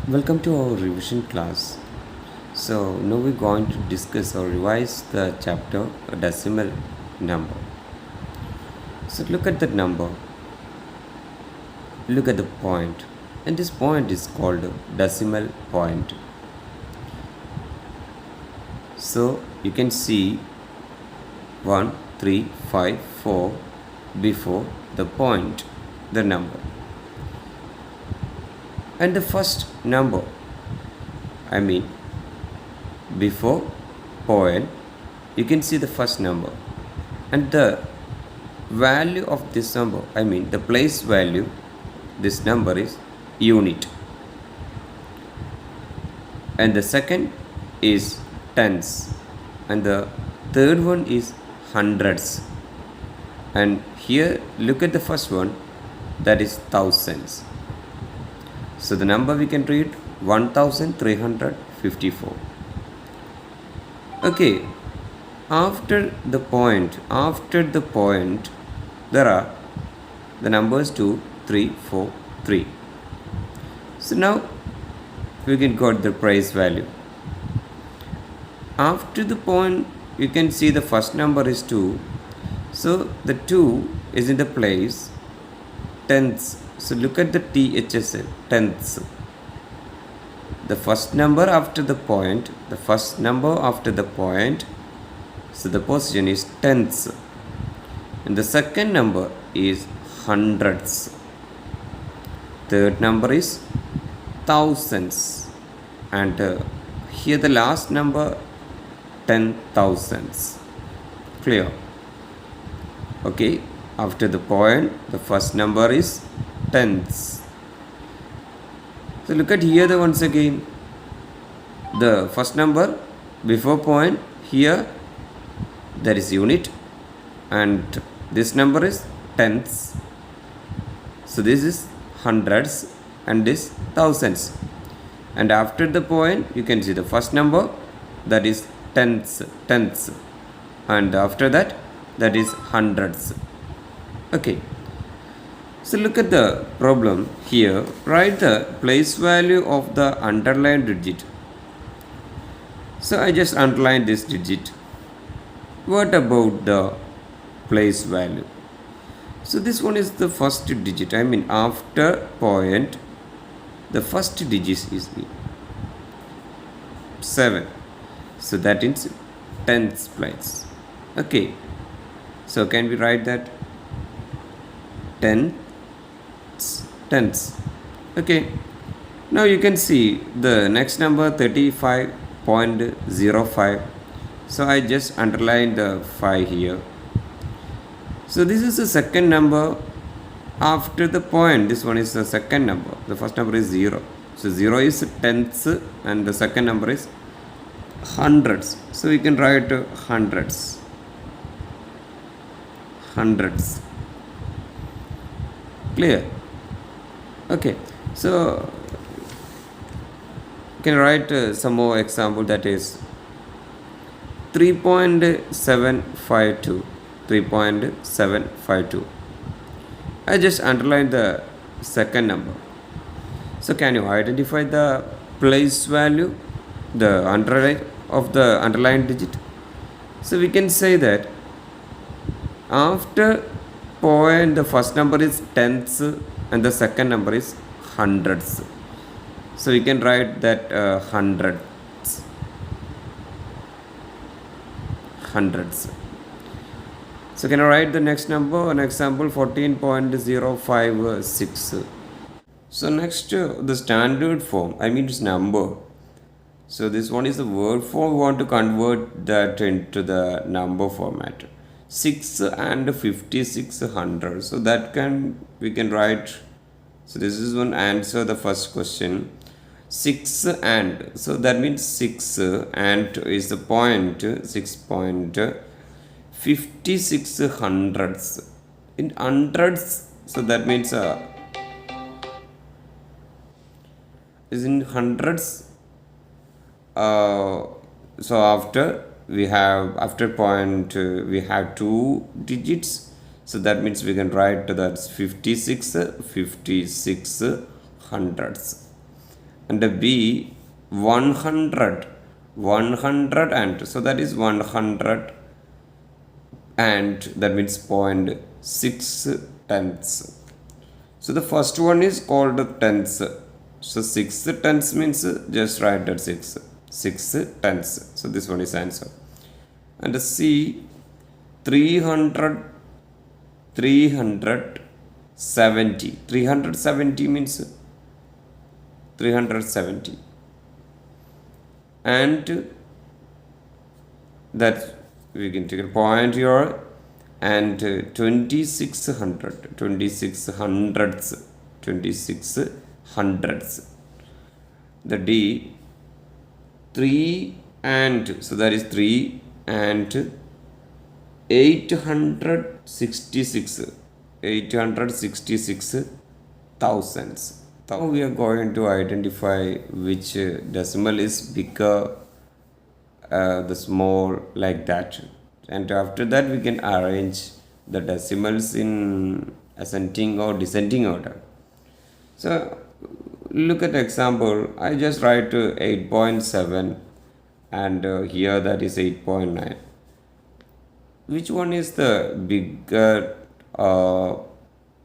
Welcome to our revision class. So now we're going to discuss or revise the chapter a decimal number. So look at the number, look at the point, and this point is called a decimal point. So you can see 1, 3, 5, 4 before the point, the number. And the first number, before point, you can see the first number, and the value of this number, the place value, this number is unit, and the second is tens, and the third one is hundreds, and here look at the first one, that is thousands. So the number we can read 1354. Okay, after the point, there are the numbers 2, 3, 4, 3. So now we can got the price value. After the point, you can see the first number is 2. So the 2 is in the place tenths. So look at the THSL, tenths. The first number after the point, so the position is tenths. And the second number is hundreds. Third number is thousands. And here the last number, 10,000s. Clear? Okay, after the point, the first number is tenths. So look at here the once again, the first number before point, here there is unit, and this number is tenths. So this is hundreds and this thousands. And after the point, you can see the first number, that is tenths, and after that is hundreds. Okay. So look at the problem here. Write the place value of the underlined digit. So I just underlined this digit. What about the place value? So this one is the first digit. After point, the first digit is 7. So that is tenths place. Okay. So can we write that? Tenths. Okay. Now you can see the next number 35.05. So I just underlined the 5 here. So this is the second number after the point. This one is the second number. The first number is 0. So 0 is tenths and the second number is hundreds. So we can write hundreds. Clear? Okay, so you can write some more example, that is 3.752. I just underlined the second number. So can you identify the place value, the underline of the underlined digit? So we can say that after point, the first number is tenths and the second number is hundreds. So we can write that hundreds. So can I write the next number? An example 14.056. So next the standard form, it's number. So this one is the word form. We want to convert that into the number format. 6 and 5600. So that we can write. So this is one answer the first question. 6 and, so that means 6 and is the point, 6.56 hundreds in hundreds. So that means is in hundreds. So after point we have 2 digits. So that means we can write that's 56 hundreds. and the B 100. 100 and so that is 100 and that means 0.6 tenths. So the first one is called tenths. So 6 tenths means just write that 6. 6 tenths. So this one is answer. And the C 300 370. 370 means 370. And that we can take a point here and 2600. 26 hundredths. 26 hundredths. The D 3 and so that is 3 and 866 thousands. Now we are going to identify which decimal is bigger, the small, like that, and after that we can arrange the decimals in ascending or descending order. So look at the example. I just write 8.7 and here that is 8.9. Which one is the bigger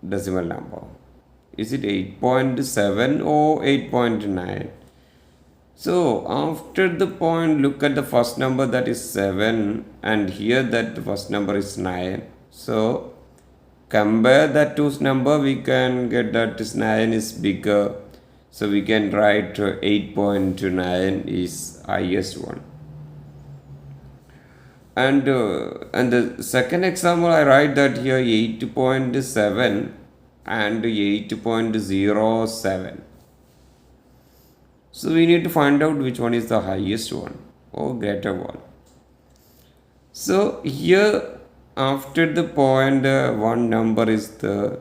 decimal number? Is it 8.7 or 8.9? So after the point, look at the first number, that is 7, and here that the first number is 9. So compare that two number, we can get that this 9 is bigger. So we can write 8.9 is highest one. And the second example, I write that here 8.7 and 8.07. So we need to find out which one is the highest one or greater one. So here after the point one number is there,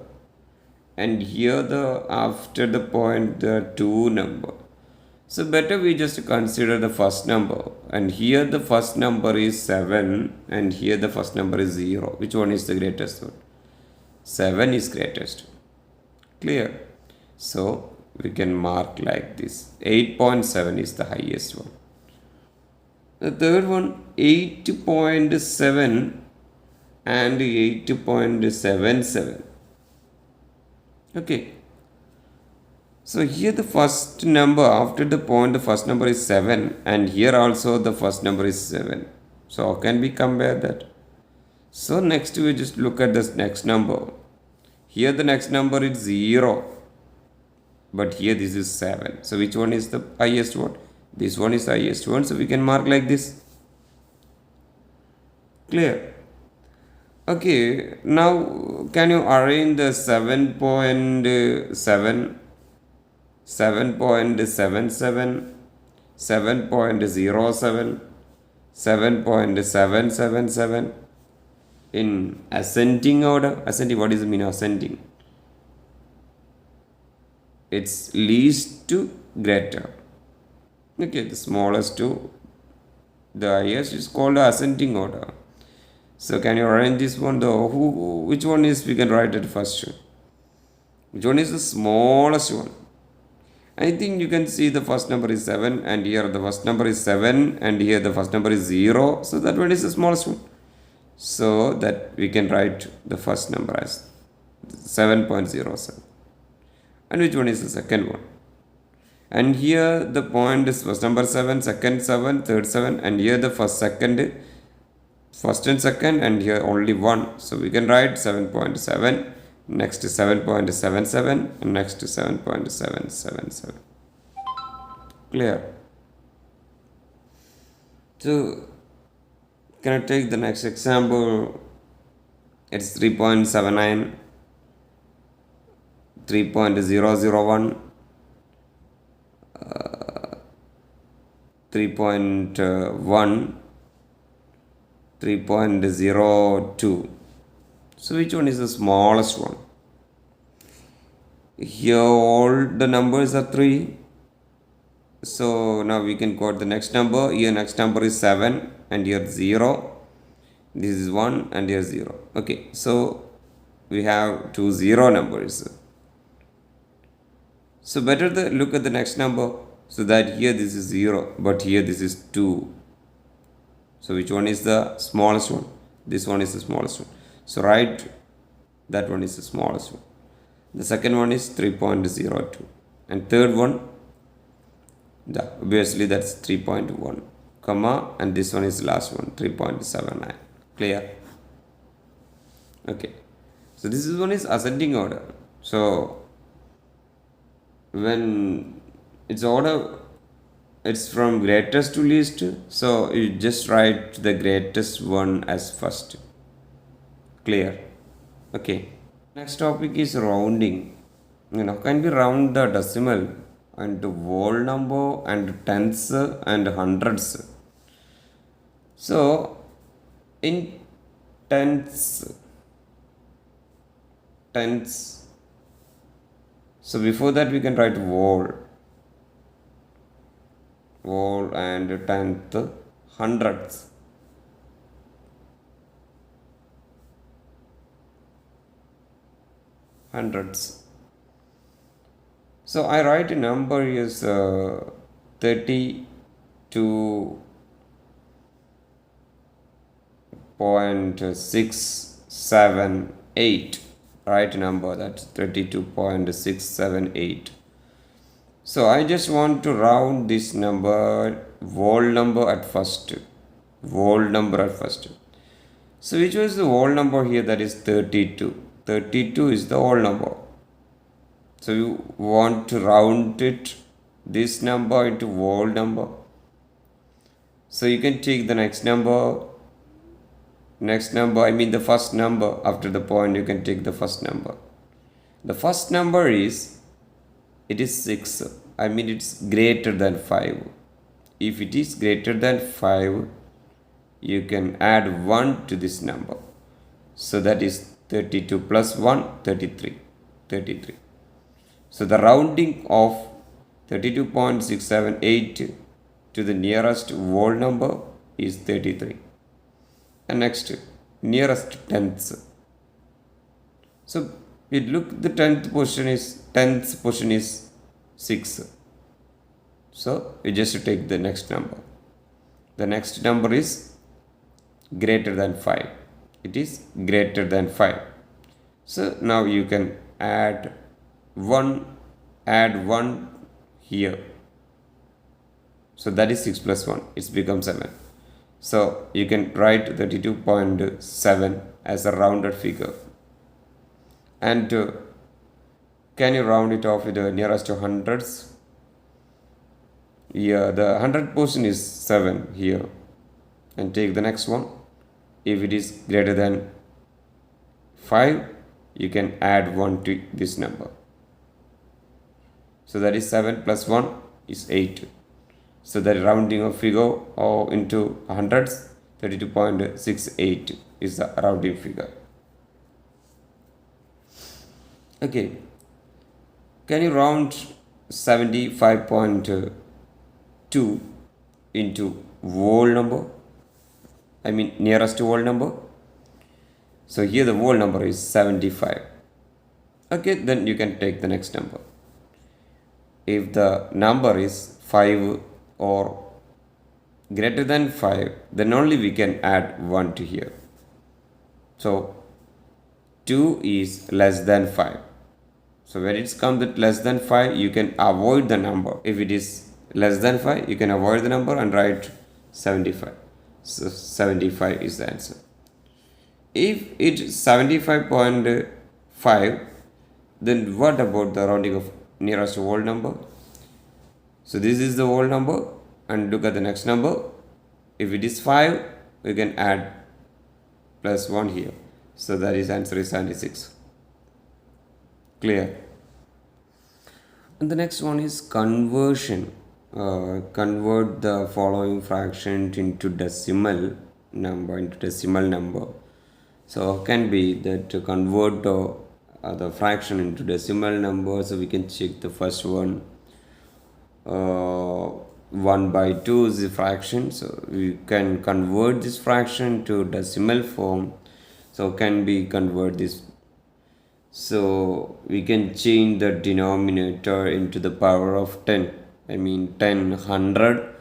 and here the after the point the 2 number. So better we just consider the first number, and here the first number is 7 and here the first number is 0. Which one is the greatest one? 7 is greatest. Clear? So we can mark like this. 8.7 is the highest one. The third one 8.7 and 8.77. Okay. So here the first number after the point, the first number is 7 and here also the first number is 7. So how can we compare that? So next we just look at this next number. Here the next number is 0, but here this is 7. So which one is the highest one? This one is the highest one. So we can mark like this. Clear? Okay, now can you arrange the 7.7, 7.77, 7.07, 7.777 in ascending order? Ascending, what does it mean ascending? It's least to greater. Okay, the smallest to the highest is called ascending order. So can you arrange this one though? Which one is, we can write it first. Which one is the smallest one? I think you can see the first number is 7 and here the first number is 7 and here the first number is 0. So that one is the smallest one. So that we can write the first number as 7.07. And which one is the second one? And here the point is first number 7, second 7, third 7, and here the first and second, and here only 1. So we can write 7.7, next to 7.77, and next to 7.777. Clear? So can I take the next example? It's 3.79, 3.001, 3.1, 3.02. So which one is the smallest one? Here all the numbers are 3. So now we can quote the next number. Here next number is 7 and here 0. This is 1 and here 0. Okay, so we have 2 0 numbers. So better look at the next number. So that here this is 0, but here this is 2. So which one is the smallest one? This one is the smallest one. So write that one is the smallest one. The second one is 3.02. And third one, obviously that's 3.1, comma, and this one is the last one, 3.79. Clear? Okay. So this is one is ascending order. So when it's order, it's from greatest to least. So you just write the greatest one as first. Clear? Okay. Next topic is rounding. Can we round the decimal into whole number and tenths and hundreds? So in tenths, so before that we can write whole and tenth, hundreds. So I write a number is 32.678. Right number, that's 32.678. So I just want to round this number, whole number at first. So which was the whole number here? That is 32. 32 is the whole number. So you want to round it, this number, into whole number. So you can take the next number, I mean the first number after the point, you can take the first number. The first number is, it is 6. I mean it's greater than 5. If it is greater than 5, you can add 1 to this number. So that is 32 plus 1, 33. So the rounding of 32.678 to the nearest whole number is 33. And next, nearest tenths. So we look, the tenth position is 6. So we just take the next number. The next number is greater than 5. It is greater than 5. So now you can add 1 here. So that is 6 plus 1. It's become 7. So you can write 32.7 as a rounded figure. And can you round it off with the nearest hundreds? Yeah, the 100 portion is 7 here. And take the next one. If it is greater than 5, you can add 1 to this number. So that is 7 plus 1 is 8. So the rounding of figure into hundreds, 32.68 is the rounding figure. Okay. Can you round 75.2 into whole number? I mean nearest whole number. So here the whole number is 75. Okay, then you can take the next number. If the number is 5 or greater than 5, then only we can add 1 to here. So 2 is less than 5. So when it's come that less than 5, you can avoid the number. If it is less than 5, you can avoid the number and write 75. So 75 is the answer. If it is 75.5, then what about the rounding of nearest whole number? So this is the whole number, and look at the next number. If it is 5, we can add plus 1 here. So that is answer is 76. Clear? And the next one is conversion. Convert the following fraction into decimal number. So can be that to convert the fraction into decimal number. So we can check the first one. 1 by 2 is the fraction. So we can convert this fraction to decimal form. So can we convert this? So we can change the denominator into the power of 10. I mean 10, 100,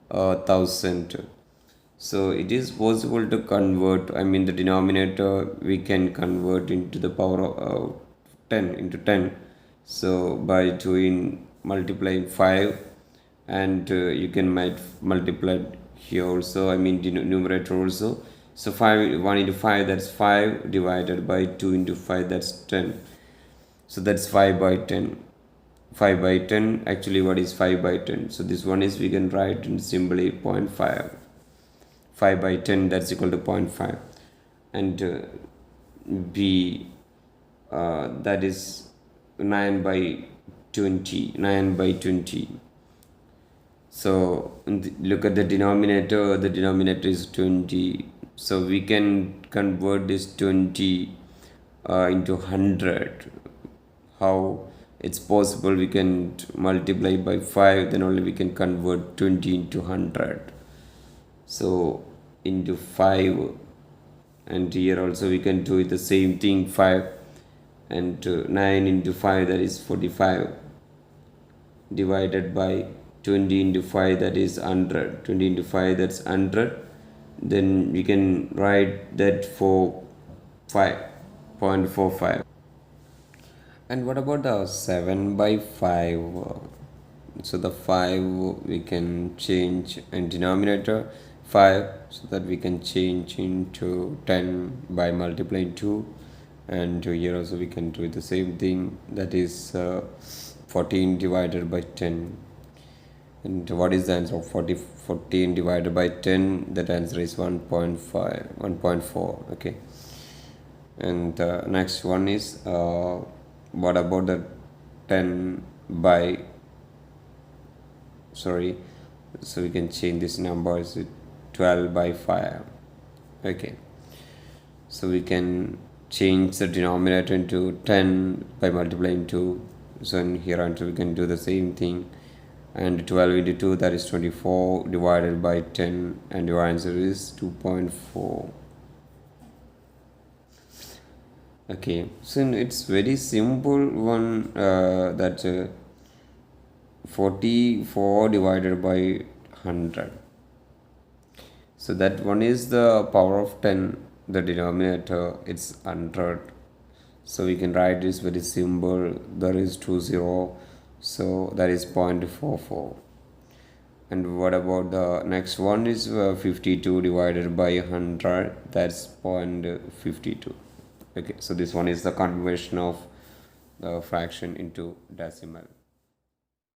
1000. So it is possible to convert, I mean the denominator we can convert into the power of 10 into 10. So by doing multiplying 5, and you can multiply here also, I mean numerator also. So 5, 1 into 5, that's 5, divided by 2 into 5, that's 10. So that's 5 by 10. 5 by 10, actually what is 5 by 10? So this one is, we can write in simply 0.5. 5 by 10, that's equal to 0.5. And b, that is 9 by 20. 9 by 20. So look at the denominator is 20. So we can convert this 20 into 100. How it's possible? We can multiply by 5, then only we can convert 20 into 100. So into 5, and here also we can do the same thing, 5, and 9 into 5, that is 45, divided by 20 into 5, that is 100. 20 into 5, that's 100. Then we can write that for 5.45. And what about the 7 by 5? So the 5 we can change in denominator 5, so that we can change into 10 by multiplying 2. And here also we can do the same thing, that is 14 divided by 10. And what is the answer of 14 divided by 10? That answer is 1.5, 1.4. Okay. And the next one is what about the 10 by, sorry, so we can change this number to 12 by 5. Okay, so we can change the denominator into 10 by multiplying 2. So in here until we can do the same thing, and 12 into 2, that is 24, divided by 10, and your answer is 2.4. Okay, so it's very simple one, that 44 divided by 100. So that one is the power of 10, the denominator it's 100. So we can write this very simple, there is 20, so that is 0.44. And what about the next one is 52 divided by 100, that's 0.52. Okay, so this one is the conversion of the fraction into decimal.